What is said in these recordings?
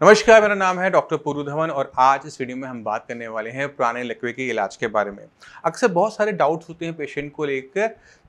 नमस्कार, मेरा नाम है डॉक्टर पूरू धवन और आज इस वीडियो में हम बात करने वाले हैं पुराने लकवे के इलाज के बारे में। अक्सर बहुत सारे डाउट्स होते हैं पेशेंट को लेकर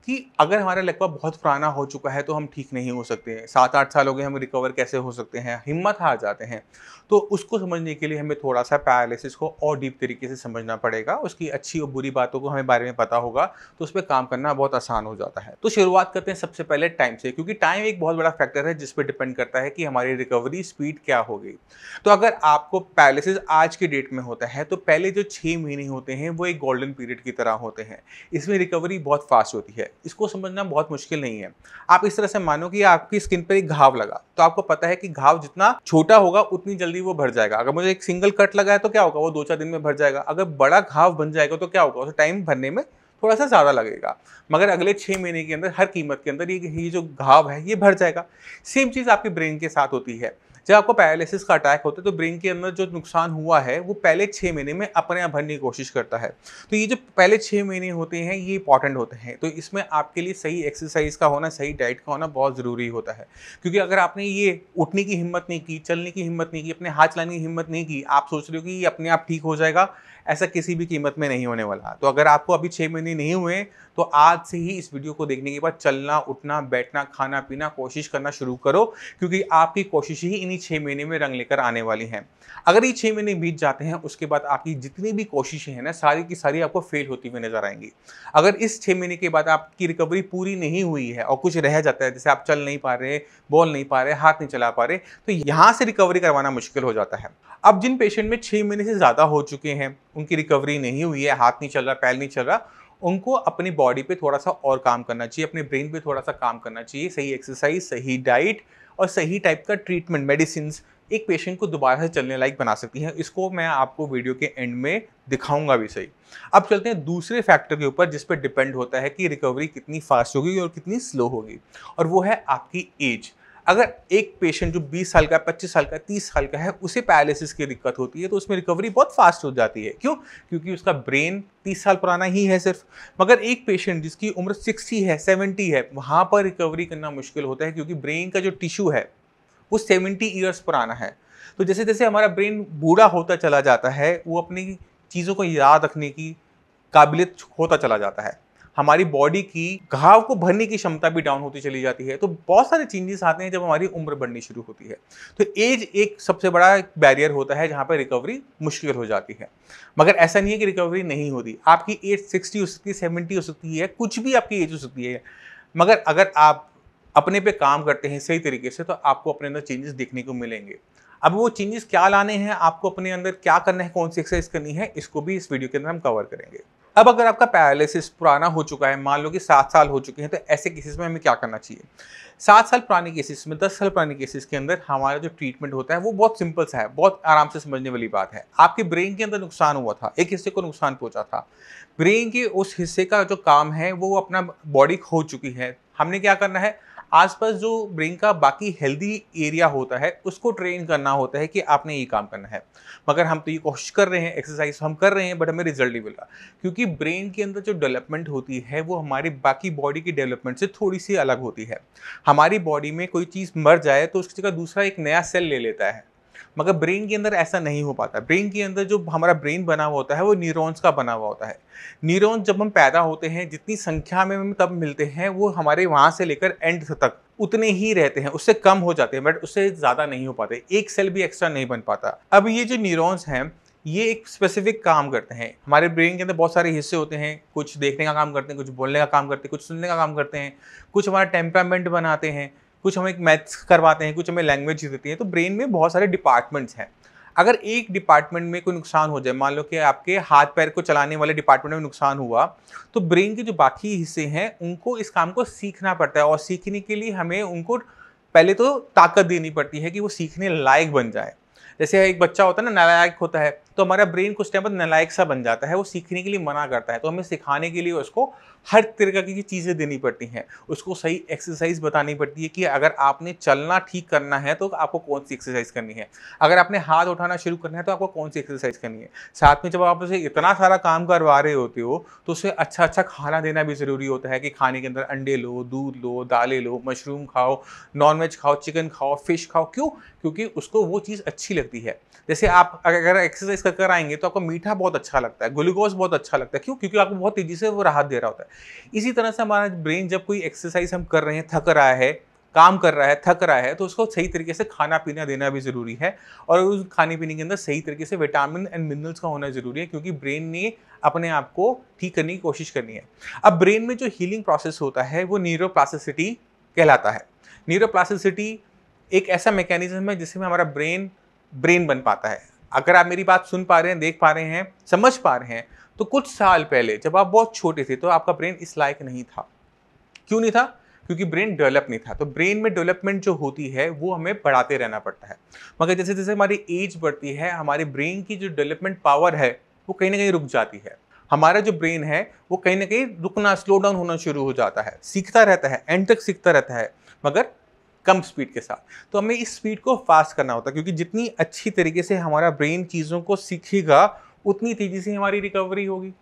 कि अगर हमारा लकवा बहुत पुराना हो चुका है तो हम ठीक नहीं हो सकते हैं। 7-8 साल हो गए, हम रिकवर कैसे हो सकते हैं, हिम्मत हार जाते हैं। तो उसको समझने के लिए हमें थोड़ा-सा पैरालिसिस को और डीप तरीके से समझना पड़ेगा। उसकी अच्छी और बुरी बातों को हमें बारे में पता होगा, तो उस पे काम करना बहुत आसान हो जाता है। तो शुरुआत करते हैं सबसे पहले टाइम से, क्योंकि टाइम एक बहुत बड़ा फैक्टर है जिस पे डिपेंड करता है कि हमारी रिकवरी स्पीड क्या होगी। तो अगर आपको पैरालिसिस आज की डेट में होता है तो पहले जो 6 महीने होते हैं वो एक गोल्डन पीरियड की तरह होते हैं। इसमें रिकवरी बहुत फास्ट होती है। इसको समझना बहुत मुश्किल नहीं है। आप इस तरह से मानो कि आपकी स्किन पर एक घाव लगा, तो आपको पता है कि घाव जितना छोटा होगा उतनी जल्दी वो भर जाएगा। अगर मुझे एक सिंगल कट लगा है तो क्या होगा, वो 2-4 दिन में भर जाएगा। अगर बड़ा घाव बन जाएगा तो क्या होगा, उसे टाइम भरने में थोड़ा सा ज़्यादा लगेगा। मगर अगले 6 महीने के अंदर हर कीमत के अंदर ये जो घाव है ये भर जाएगा। सेम चीज़ आपके ब्रेन के साथ होती है। जब आपको पैरालिसिस का अटैक होता है तो ब्रेन के अंदर जो नुकसान हुआ है वो पहले 6 महीने में अपने आप भरने की कोशिश करता है। तो ये जो पहले 6 महीने होते हैं ये इंपॉर्टेंट होते हैं। तो इसमें आपके लिए सही एक्सरसाइज का होना, सही डाइट का होना बहुत ज़रूरी होता है। क्योंकि अगर आपने ये उठने की हिम्मत नहीं की, चलने की हिम्मत नहीं की, अपने हाथ चलाने की हिम्मत नहीं की, आप सोच रहे हो कि ये अपने आप ठीक हो जाएगा, ऐसा किसी भी कीमत में नहीं होने वाला। तो अगर आपको अभी 6 महीने नहीं हुए तो आज से ही इस वीडियो को देखने के बाद चलना, उठना, बैठना, खाना पीना, कोशिश करना शुरू करो, क्योंकि आपकी कोशिश ही इन्हीं 6 महीने में रंग लेकर आने वाली हैं। अगर ये 6 महीने बीत जाते हैं उसके बाद आपकी जितनी भी कोशिशें हैं ना, सारी की सारी आपको फेल होती हुई नजर आएंगी। अगर इस 6 महीने के बाद आपकी रिकवरी पूरी नहीं हुई है और कुछ रह जाता है, जैसे आप चल नहीं पा रहे, बोल नहीं पा रहे, हाथ नहीं चला पा रहे, तो यहाँ से रिकवरी करवाना मुश्किल हो जाता है। अब जिन पेशेंट में 6 महीने से ज़्यादा हो चुके हैं, उनकी रिकवरी नहीं हुई है, हाथ नहीं चल रहा, पैर नहीं चल रहा, उनको अपनी बॉडी पे थोड़ा-सा और काम करना चाहिए, अपने ब्रेन पे थोड़ा-सा काम करना चाहिए। सही एक्सरसाइज, सही डाइट और सही टाइप का ट्रीटमेंट, मेडिसिन्स एक पेशेंट को दोबारा से चलने लायक बना सकती हैं। इसको मैं आपको वीडियो के एंड में दिखाऊँगा भी सही। अब चलते हैं दूसरे फैक्टर के ऊपर जिस पे डिपेंड होता है कि रिकवरी कितनी फास्ट होगी और कितनी स्लो होगी, और वो है आपकी एज। अगर एक पेशेंट जो 20 साल का, 25 साल का, 30 साल का है, उसे पैरालिसिस की दिक्कत होती है तो उसमें रिकवरी बहुत फास्ट हो जाती है। क्यों? क्योंकि उसका ब्रेन 30 साल पुराना ही है सिर्फ। मगर एक पेशेंट जिसकी उम्र 60 है, 70 है, वहाँ पर रिकवरी करना मुश्किल होता है, क्योंकि ब्रेन का जो टिश्यू है वो 70 ईयर्स पुराना है। तो जैसे-जैसे हमारा ब्रेन बूढ़ा होता चला जाता है, वो अपनी चीज़ों को याद रखने की काबिलियत खोता चला जाता है। हमारी बॉडी की घाव को भरने की क्षमता भी डाउन होती चली जाती है। तो बहुत सारे चेंजेस आते हैं जब हमारी उम्र बढ़नी शुरू होती है। तो एज एक सबसे बड़ा बैरियर होता है जहाँ पर रिकवरी मुश्किल हो जाती है। मगर ऐसा नहीं है कि रिकवरी नहीं होती। आपकी एज 60 हो सकती है, 70 हो सकती है, कुछ भी आपकी एज हो सकती है। मगर अगर आप अपने पे काम करते हैं सही तरीके से तो आपको अपने अंदर चेंजेस देखने को मिलेंगे। अब वो चेंजेस क्या लाने हैं, आपको अपने अंदर क्या करना है, कौन सी एक्सरसाइज करनी है, इसको भी इस वीडियो के अंदर हम कवर करेंगे। अब अगर आपका पैरालिसिस पुराना हो चुका है, मान लो कि 7 साल हो चुके हैं, तो ऐसे केसेस में हमें क्या करना चाहिए? 7 साल पुराने केसेस में, 10 साल पुराने केसेस के अंदर हमारा जो ट्रीटमेंट होता है वो बहुत सिंपल सा है, बहुत आराम से समझने वाली बात है। आपके ब्रेन के अंदर नुकसान हुआ था, एक हिस्से को नुकसान पहुंचा था। ब्रेन के उस हिस्से का जो काम है वो अपना बॉडी खो चुकी है। हमने क्या करना है, आसपास जो ब्रेन का बाकी हेल्दी एरिया होता है उसको ट्रेन करना होता है कि आपने ये काम करना है। मगर हम तो ये कोशिश कर रहे हैं, एक्सरसाइज हम कर रहे हैं, बट हमें रिजल्ट नहीं मिल रहा, क्योंकि ब्रेन के अंदर जो डेवलपमेंट होती है वो हमारी बाकी बॉडी की डेवलपमेंट से थोड़ी सी अलग होती है। हमारी बॉडी में कोई चीज़ मर जाए तो उसकी जगह दूसरा एक नया सेल ले लेता है, मगर ब्रेन के अंदर ऐसा नहीं हो पाता। ब्रेन के अंदर जो हमारा ब्रेन बना हुआ होता है वो न्यूरॉन्स का बना हुआ होता है। न्यूरॉन्स जब हम पैदा होते हैं, जितनी संख्या में हम तब मिलते हैं, वो हमारे वहाँ से लेकर एंड तक उतने ही रहते हैं, उससे कम हो जाते हैं, बट उससे ज़्यादा नहीं हो पाते। एक सेल भी एक्स्ट्रा नहीं बन पाता। अब ये जो न्यूरॉन्स हैं ये एक स्पेसिफिक काम करते हैं। हमारे ब्रेन के अंदर बहुत सारे हिस्से होते हैं, कुछ देखने का काम करते हैं, कुछ बोलने का काम करते हैं, कुछ सुनने का काम करते हैं, कुछ हमारा टेम्परामेंट बनाते हैं, कुछ हमें मैथ्स करवाते हैं, कुछ हमें लैंग्वेज देती है। तो ब्रेन में बहुत सारे डिपार्टमेंट्स हैं। अगर एक डिपार्टमेंट में कोई नुकसान हो जाए, मान लो कि आपके हाथ पैर को चलाने वाले डिपार्टमेंट में नुकसान हुआ, तो ब्रेन के जो बाकी हिस्से हैं उनको इस काम को सीखना पड़ता है, और सीखने के लिए हमें उनको पहले तो ताकत देनी पड़ती है कि वो सीखने लायक बन जाए। जैसे एक बच्चा होता है ना, नालायक होता है, तो हमारा ब्रेन कुछ टाइम बाद नालायक सा बन जाता है, वो सीखने के लिए मना करता है। तो हमें सिखाने के लिए उसको हर तरीके की चीज़ें देनी पड़ती हैं, उसको सही एक्सरसाइज बतानी पड़ती है कि अगर आपने चलना ठीक करना है तो आपको कौन सी एक्सरसाइज करनी है, अगर आपने हाथ उठाना शुरू करना है तो आपको कौन सी एक्सरसाइज करनी है। साथ में जब आप उसे इतना सारा काम करवा रहे होते हो तो उसे अच्छा अच्छा खाना देना भी ज़रूरी होता है कि खाने के अंदर अंडे लो, दूध लो, दालें लो, मशरूम खाओ, नॉनवेज खाओ, चिकन खाओ, फिश खाओ। क्यों? क्योंकि उसको वो चीज़ अच्छी लगती है। जैसे आप अगर एक्सरसाइज कर आएंगे तो आपको मीठा बहुत अच्छा लगता है, ग्लूकोज बहुत अच्छा लगता है। क्यों? क्योंकि आपको बहुत तेजी से वो राहत दे रहा होता है। इसी तरह से हमारा ब्रेन जब कोई एक्सरसाइज हम कर रहे हैं, थक रहा है, काम कर रहा है, थक रहा है, तो उसको सही तरीके से खाना पीना देना भी ज़रूरी है और उस खाने पीने के अंदर सही तरीके से विटामिन एंड मिनरल्स का होना ज़रूरी है, क्योंकि ब्रेन ने अपने आप को ठीक करने की कोशिश करनी है। अब ब्रेन में जो हीलिंग प्रोसेस होता है वो न्यूरोप्लास्टिसिटी कहलाता है। न्यूरोप्लास्टिसिटी एक ऐसा मैकेनिज्म है जिसमें हमारा ब्रेन बन पाता है। अगर आप मेरी बात सुन पा रहे हैं, देख पा रहे हैं, समझ पा रहे हैं, तो कुछ साल पहले जब आप बहुत छोटे थे तो आपका ब्रेन इस लायक नहीं था। क्यों नहीं था? क्योंकि ब्रेन डेवलप नहीं था। तो ब्रेन में डेवलपमेंट जो होती है वो हमें बढ़ाते रहना पड़ता है, मगर जैसे जैसे हमारी एज बढ़ती है हमारे ब्रेन की जो डेवलपमेंट पावर है वो कहीं ना कहीं रुक जाती है। हमारा जो ब्रेन है वो कहीं ना कहीं रुकना, स्लो डाउन होना शुरू हो जाता है, सीखता रहता है, एंड तक सीखता रहता है, मगर कम स्पीड के साथ। तो हमें इस स्पीड को फास्ट करना होता है, क्योंकि जितनी अच्छी तरीके से हमारा ब्रेन चीज़ों को सीखेगा उतनी तेज़ी से हमारी रिकवरी होगी।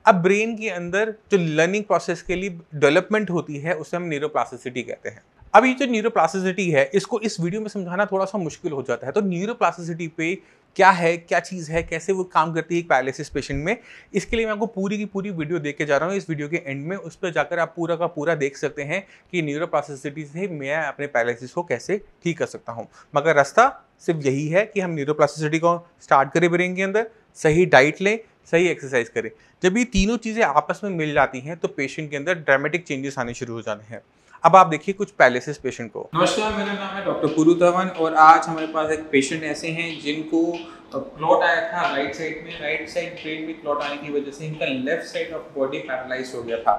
अब ब्रेन के अंदर जो लर्निंग प्रोसेस के लिए डेवलपमेंट होती है उसे हम न्यूरोप्लास्टिसिटी कहते हैं। अब ये जो न्यूरोप्लास्टिसिटी है इसको इस वीडियो में समझाना थोड़ा सा मुश्किल हो जाता है। तो न्यूरोप्लास्टिसिटी पे क्या है, क्या चीज़ है, कैसे वो काम करती है एक पैरालिसिस पेशेंट में, इसके लिए मैं आपको पूरी की पूरी वीडियो देख के जा रहा हूँ। इस वीडियो के एंड में उस पर जाकर आप पूरा का पूरा देख सकते हैं कि न्यूरोप्लास्टिसिटी से मैं अपने पैरालिसिस को कैसे ठीक कर सकता हूँ। मगर रास्ता सिर्फ यही है कि हम न्यूरोप्लास्टिसिटी को स्टार्ट करें ब्रेन के अंदर, सही डाइट लें, सही एक्सरसाइज करें। जब ये तीनों चीज़ें आपस में मिल जाती हैं तो पेशेंट के अंदर ड्रामेटिक चेंजेस आने शुरू हो जाते हैं। अब आप देखिए कुछ पैरालिसिस पेशेंट को। नमस्कार, मेरा नाम है डॉक्टर पुरु धवन और आज हमारे पास एक पेशेंट ऐसे हैं जिनको क्लॉट आया था राइट साइड में, राइट साइड ब्रेन में क्लॉट आने की वजह से इनका left side of body paralyse हो गया था।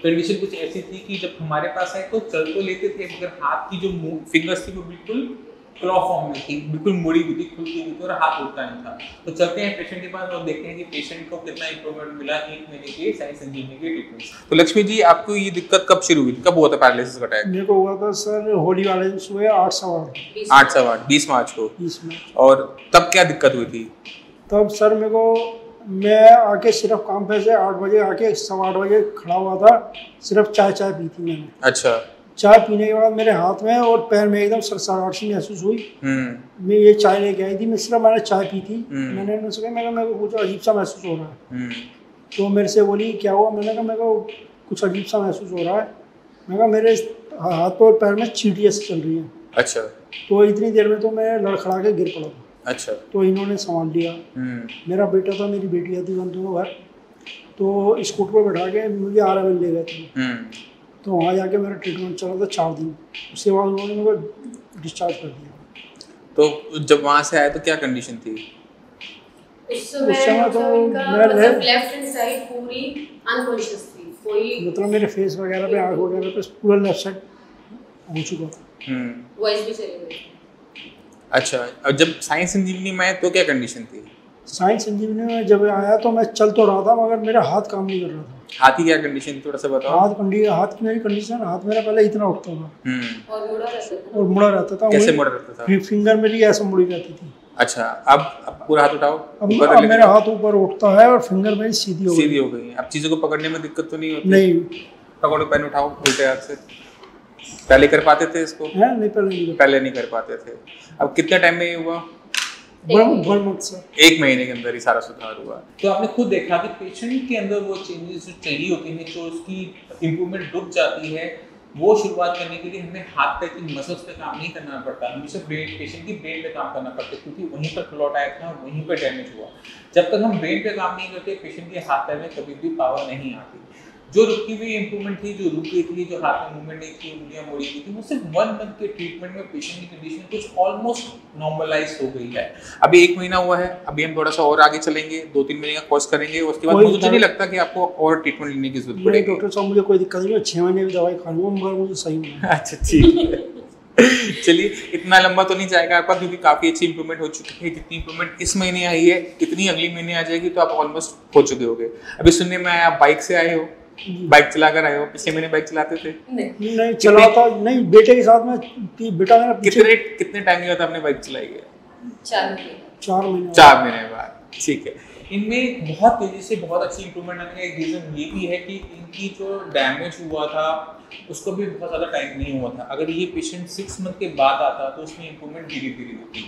कंडीशन कुछ ऐसी थी कि जब हमारे पास आए तो चल तो लेते थे मगर हाथ की जो फिंगर्स थी वो बिल्कुल क्लॉ फॉर्म में थी, बिल्कुल मुड़ी हुई थी, खुलती हुई थी और हाथ उठता नहीं था। तो चलते हैं पेशेंट के पास और देखते हैं कि पेशेंट को कितना इंप्रूवमेंट मिला 1 महीने के साइंस इंजीनियरिंग के ट्रीटमेंट। तो लक्ष्मी जी, आपको ये दिक्कत कब शुरू हुई थी, कब हुआ था पैरालिसिस का अटैक? मेरे को हुआ था सर होली वाले दिन सुबह 8:15 20 मार्च को। 20 में। और तब क्या दिक्कत हुई थी? तब सर मैं आके सिर्फ काम पे से 8 बजे आके 8:15 बजे खड़ा हुआ था, सिर्फ चाय पी थी मैंने। अच्छा। चाय पीने के बाद मेरे हाथ में और पैर में एकदम सरसराहट सी महसूस हुई। मैं ये चाय लेके आई थी, मैंने चाय पी थी। मैंने उनसे कहा मेरे को कुछ अजीब सा महसूस हो रहा है। तो मेरे से बोली क्या हुआ? मैंने कहा मेरे को कुछ अजीब सा महसूस हो रहा है। मैंने कहा मेरे हाथ और पैर में चींटियाँ चल रही हैं। अच्छा। तो इतनी देर में तो मैं लड़खड़ा के गिर पड़ा था। अच्छा। तो इन्होंने संभाल लिया। मेरा बेटा था, मेरी बेटियाँ थी, दोनों घर। तो स्कूटर पर बैठा के मुझे RML ले गए थे। तो वहाँ जाके मेरा ट्रीटमेंट चला था 4 दिन। उसके बाद उन्होंने मेरे को डिस्चार्ज कर दिया। तो जब वहाँ से आए तो क्या कंडीशन थी? उस समय तो मैं लेफ्ट हैंड साइड पूरी अनकॉन्शियस थी, कोई मतलब मेरे फेस वगैरह पे, आँख वगैरह पे पूरा लेफ्ट साइड हो चुका था। वॉइस भी चली गई। अच्छा, और जब साइंस इंजीनियरिंग में आए तो क्या कंडीशन थी? साइंस इंजीनियरिंग में जब आया तो मैं चल तो रहा था मगर मेरा हाथ काम नहीं कर रहा था। हाथ की क्या कंडीशन थी, थोड़ा सा बताओ। हाथ की मेरी कंडीशन, हाथ मेरा पहले इतना उठता था और मुड़ा रहता था। कैसे मुड़ा रहता था? फिंगर मेरी ऐसे मुड़ी रहती थी। अच्छा, अब पूरा हाथ उठाओ। अब मेरा हाथ ऊपर उठता है और फिंगर मेरी सीधी हो गई। अब चीजों को पकड़ने में दिक्कत तो नहीं होती? नहीं। पकड़ो, पेन उठाओ उल्टे हाथ से। पहले कर पाते थे इसको? नहीं, पहले नहीं कर पाते थे। अब कितने टाइम में ये हुआ? 1 महीने के अंदर ही सारा सुधार हुआ। तो आपने खुद देखा कि पेशेंट के अंदर वो चेंजेस जो चाहिए होती हैं, जो उसकी इम्प्रूवमेंट रुक जाती है, वो शुरुआत करने के लिए हमें हाथ पैर की मसल्स पे काम नहीं करना पड़ता, हमें सिर्फ पेशेंट की ब्रेन पे काम करना पड़ता है, क्योंकि वहीं पर क्लॉट आया था, वहीं पर डैमेज हुआ। जब तक हम ब्रेन पे काम नहीं करते पेशेंट के हाथ पैर में कभी भी पावर नहीं आती। जो रुकी हुई इंप्रूवमेंट थी, जो रुक गई थी, जो हाथ में मूवमेंट नहीं थी, उंगलियां मोड़ी गई थी, वो सिर्फ 1 मंथ के ट्रीटमेंट में पेशेंट की कंडीशन कुछ ऑलमोस्ट नॉर्मलाइज हो गई है। अभी 1 महीना हुआ है, अभी हम थोड़ा सा और आगे चलेंगे, 2-3 महीने का कोर्स करेंगे, उसके बाद मुझे नहीं लगता कि आपको और ट्रीटमेंट लेने की जरूरत पड़ेगी। डॉक्टर साहब मुझे कोई दिक्कत नहीं है, 6 महीने की दवाई खा लूंगा मगर मुझे सही होना है। अच्छा, ठीक है। चलिए, इतना लंबा तो नहीं जाएगा आपका, क्योंकि काफ़ी अच्छी इंप्रूवमेंट हो चुकी है। जितनी इंप्रूवमेंट इस महीने आई है इतनी अगले महीने आ जाएगी, तो आप ऑलमोस्ट हो चुके होगे। अभी सुनने में आया आप बाइक से आए हो, बाइक चला कर आए हो। पिछले महीने बाइक चलाते थे? नहीं चलाता, नहीं बेटे के साथ में। बेटा मेरा कितने टाइम के बाद आपने बाइक चलाई है? 4 महीने बाद। ठीक है। इनमें बहुत तेजी से बहुत अच्छी इंप्रूवमेंट आने का एक रीज़न ये भी है कि इनकी जो डैमेज हुआ था उसको भी बहुत ज़्यादा टाइम नहीं हुआ था। अगर ये पेशेंट 6 मंथ के बाद आता तो उसमें इंप्रूवमेंट धीरे धीरे होती,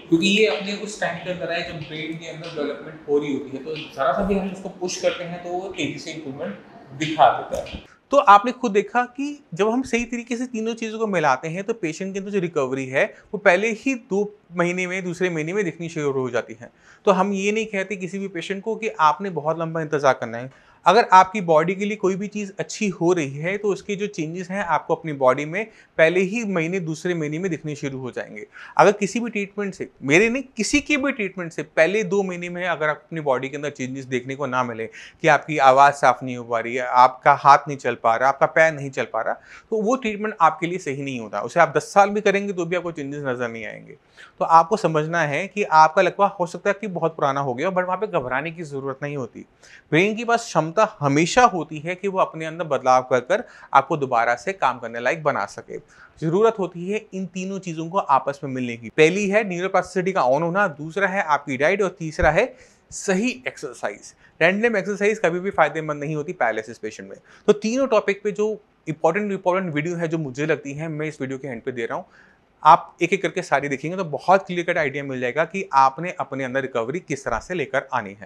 क्योंकि ये अपने उस टाइम के अंदर है जब ब्रेन के अंदर डेवलपमेंट हो रही होती है। तो ज़रा सा भी हम उसको पुश करते हैं तो वो तेज़ी से इंप्रूवमेंट दिखा देता है। तो आपने खुद देखा कि जब हम सही तरीके से तीनों चीज़ों को मिलाते हैं तो पेशेंट के अंदर जो रिकवरी है वो पहले ही 2 महीने में, दूसरे महीने में दिखनी शुरू हो जाती है। तो हम ये नहीं कहते किसी भी पेशेंट को कि आपने बहुत लंबा इंतज़ार करना है। अगर आपकी बॉडी के लिए कोई भी चीज़ अच्छी हो रही है तो उसके जो चेंजेस हैं आपको अपनी बॉडी में पहले ही महीने, दूसरे महीने में दिखने शुरू हो जाएंगे। अगर किसी भी ट्रीटमेंट से, मेरे नहीं किसी के भी ट्रीटमेंट से पहले 2 महीने में अगर आप अपनी बॉडी के अंदर चेंजेस देखने को ना मिले कि आपकी आवाज़ साफ नहीं हो पा रही है, आपका हाथ नहीं चल पा रहा, आपका पैर नहीं चल पा रहा, तो वो ट्रीटमेंट आपके लिए सही नहीं होता। उसे आप 10 साल भी करेंगे तो भी आपको चेंजेस नज़र नहीं आएंगे। तो आपको समझना है कि आपका लकवा हो सकता है कि बहुत पुराना हो गया, बट वहाँ पे घबराने की ज़रूरत नहीं होती। ब्रेन के पास क्षमता हमेशा होती है कि वो अपने अंदर बदलाव कर कर आपको दोबारा से काम करने लायक बना सके। ज़रूरत होती है इन तीनों चीज़ों को आपस में मिलने की। पहली है न्यूरोप्लास्टिसिटी का ऑन होना, दूसरा है आपकी डाइट और तीसरा है सही एक्सरसाइज। रैंडम एक्सरसाइज कभी भी फायदेमंद नहीं होती पैरालिसिस पेशेंट में। तो तीनों टॉपिक पे जो इंपॉर्टेंट वीडियो है जो मुझे लगती है मैं इस वीडियो के एंड पे दे रहा हूँ। आप एक एक करके सारी देखेंगे तो बहुत क्लियर कट आइडिया मिल जाएगा कि आपने अपने अंदर रिकवरी किस तरह से लेकर आनी है।